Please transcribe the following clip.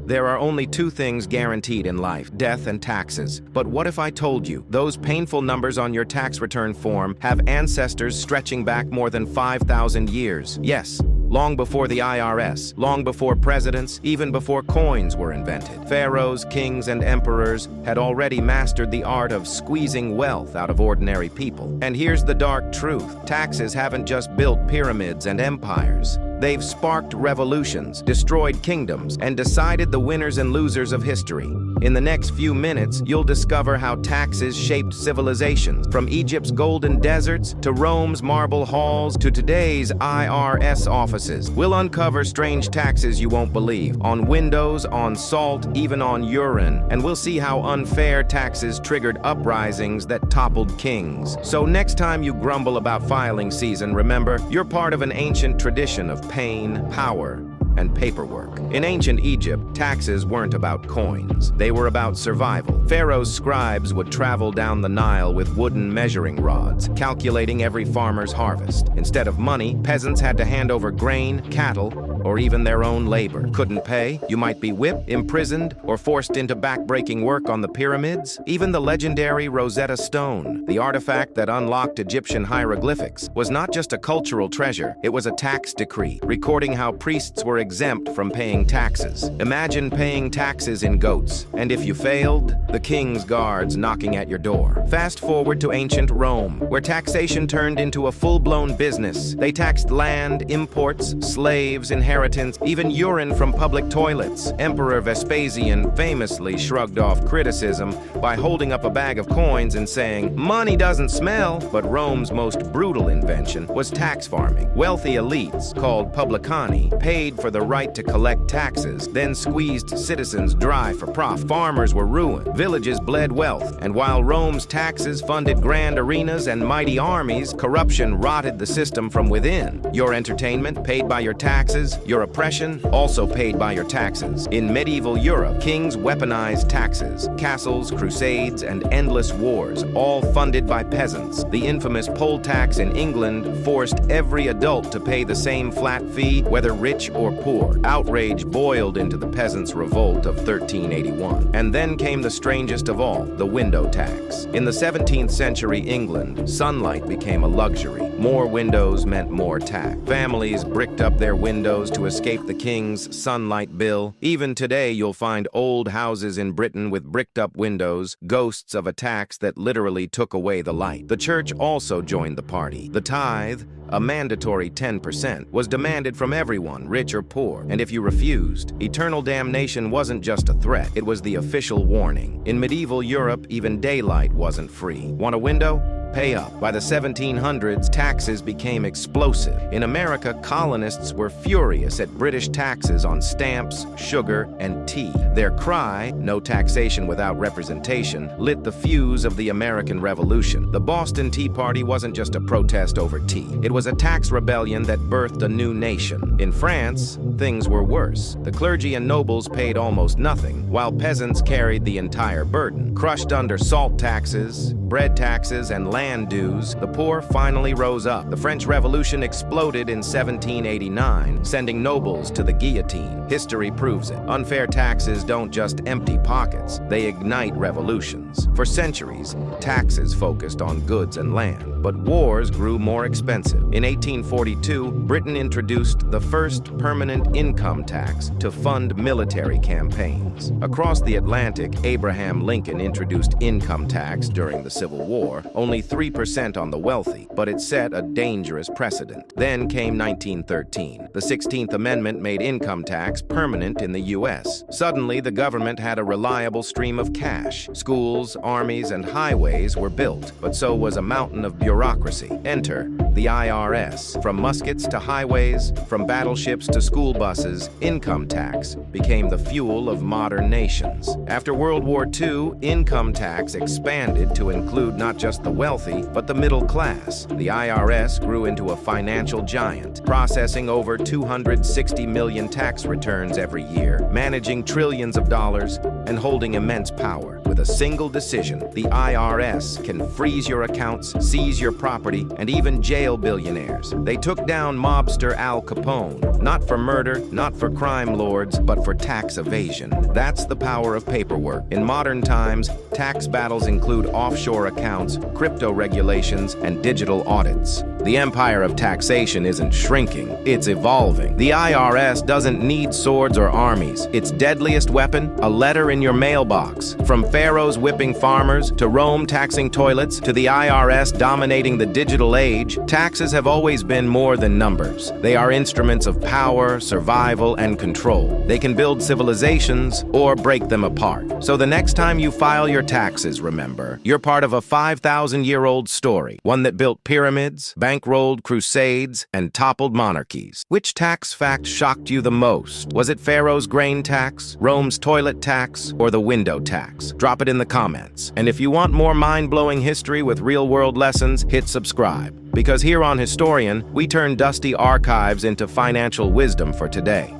There are only two things guaranteed in life, death and taxes. But what if I told you those painful numbers on your tax return form have ancestors stretching back more than 5,000 years? Yes. Long before the IRS, long before presidents, even before coins were invented. Pharaohs, kings, and emperors had already mastered the art of squeezing wealth out of ordinary people. And here's the dark truth. Taxes haven't just built pyramids and empires. They've sparked revolutions, destroyed kingdoms, and decided the winners and losers of history. In the next few minutes, you'll discover how taxes shaped civilizations, from Egypt's golden deserts to Rome's marble halls to today's IRS offices. We'll uncover strange taxes you won't believe, on windows, on salt, even on urine, and we'll see how unfair taxes triggered uprisings that toppled kings. So next time you grumble about filing season, remember, you're part of an ancient tradition of pain, power, and paperwork. In ancient Egypt, taxes weren't about coins. They were about survival. Pharaoh's scribes would travel down the Nile with wooden measuring rods, calculating every farmer's harvest. Instead of money, peasants had to hand over grain, cattle, or even their own labor. Couldn't pay? You might be whipped, imprisoned, or forced into back-breaking work on the pyramids. Even the legendary Rosetta Stone, the artifact that unlocked Egyptian hieroglyphics, was not just a cultural treasure, it was a tax decree, recording how priests were exempt from paying taxes. Imagine paying taxes in goats, and if you failed, the king's guards knocking at your door. Fast forward to ancient Rome, where taxation turned into a full-blown business. They taxed land, imports, slaves, inheritance, even urine from public toilets. Emperor Vespasian famously shrugged off criticism by holding up a bag of coins and saying, "Money doesn't smell." But Rome's most brutal invention was tax farming. Wealthy elites, called publicani, paid for the right to collect taxes, then squeezed citizens dry for profit. Farmers were ruined, villages bled wealth, and while Rome's taxes funded grand arenas and mighty armies, corruption rotted the system from within. Your entertainment, paid by your taxes. Your oppression, also paid by your taxes. In medieval Europe, kings weaponized taxes, castles, crusades, and endless wars, all funded by peasants. The infamous poll tax in England forced every adult to pay the same flat fee, whether rich or poor. Outrage boiled into the peasants' revolt of 1381. And then came the strangest of all, the window tax. In the 17th century England, sunlight became a luxury. More windows meant more tax. Families bricked up their windows to escape the king's sunlight bill. Even today, you'll find old houses in Britain with bricked-up windows, ghosts of a tax that literally took away the light. The church also joined the party. The tithe, a mandatory 10%, was demanded from everyone, rich or poor, and if you refused, eternal damnation wasn't just a threat, it was the official warning. In medieval Europe, even daylight wasn't free. Want a window? Pay up. By the 1700s, taxes became explosive. In America, colonists were furious at British taxes on stamps, sugar, and tea. Their cry, "No taxation without representation," lit the fuse of the American Revolution. The Boston Tea Party wasn't just a protest over tea. It was a tax rebellion that birthed a new nation. In France, things were worse. The clergy and nobles paid almost nothing, while peasants carried the entire burden. Crushed under salt taxes, bread taxes, and land dues, the poor finally rose up. The French Revolution exploded in 1789, sending nobles to the guillotine. History proves it. Unfair taxes don't just empty pockets, they ignite revolutions. For centuries, taxes focused on goods and land, but wars grew more expensive. In 1842, Britain introduced the first permanent income tax to fund military campaigns. Across the Atlantic, Abraham Lincoln introduced income tax during the Civil War, only 3% on the wealthy, but it set a dangerous precedent. Then came 1913. The 16th Amendment made income tax permanent in the U.S. Suddenly, the government had a reliable stream of cash. Schools, armies, and highways were built, but so was a mountain of bureaucracy. Enter the IRS. From muskets to highways, from battleships to school buses, income tax became the fuel of modern nations. After World War II, income tax expanded to include not just the wealthy, but the middle class. The IRS grew into a financial giant, processing over 260 million tax returns every year, managing trillions of dollars, and holding immense power. With a single decision, the IRS can freeze your accounts, seize your property, and even jail billionaires. They took down mobster Al Capone, not for murder, not for crime lords, but for tax evasion. That's the power of paperwork. In modern times, tax battles include offshore accounts, crypto regulations, and digital audits. The empire of taxation isn't shrinking, it's evolving. The IRS doesn't need swords or armies. Its deadliest weapon? A letter in your mailbox. From Pharaohs whipping farmers, to Rome taxing toilets, to the IRS dominating the digital age, taxes have always been more than numbers. They are instruments of power, survival, and control. They can build civilizations or break them apart. So the next time you file your taxes, remember, you're part of a 5,000-year-old story, one that built pyramids, bankrolled crusades, and toppled monarchies. Which tax fact shocked you the most? Was it Pharaoh's grain tax, Rome's toilet tax, or the window tax? Drop it in the comments. And if you want more mind-blowing history with real-world lessons, hit subscribe. Because here on Historian, we turn dusty archives into financial wisdom for today.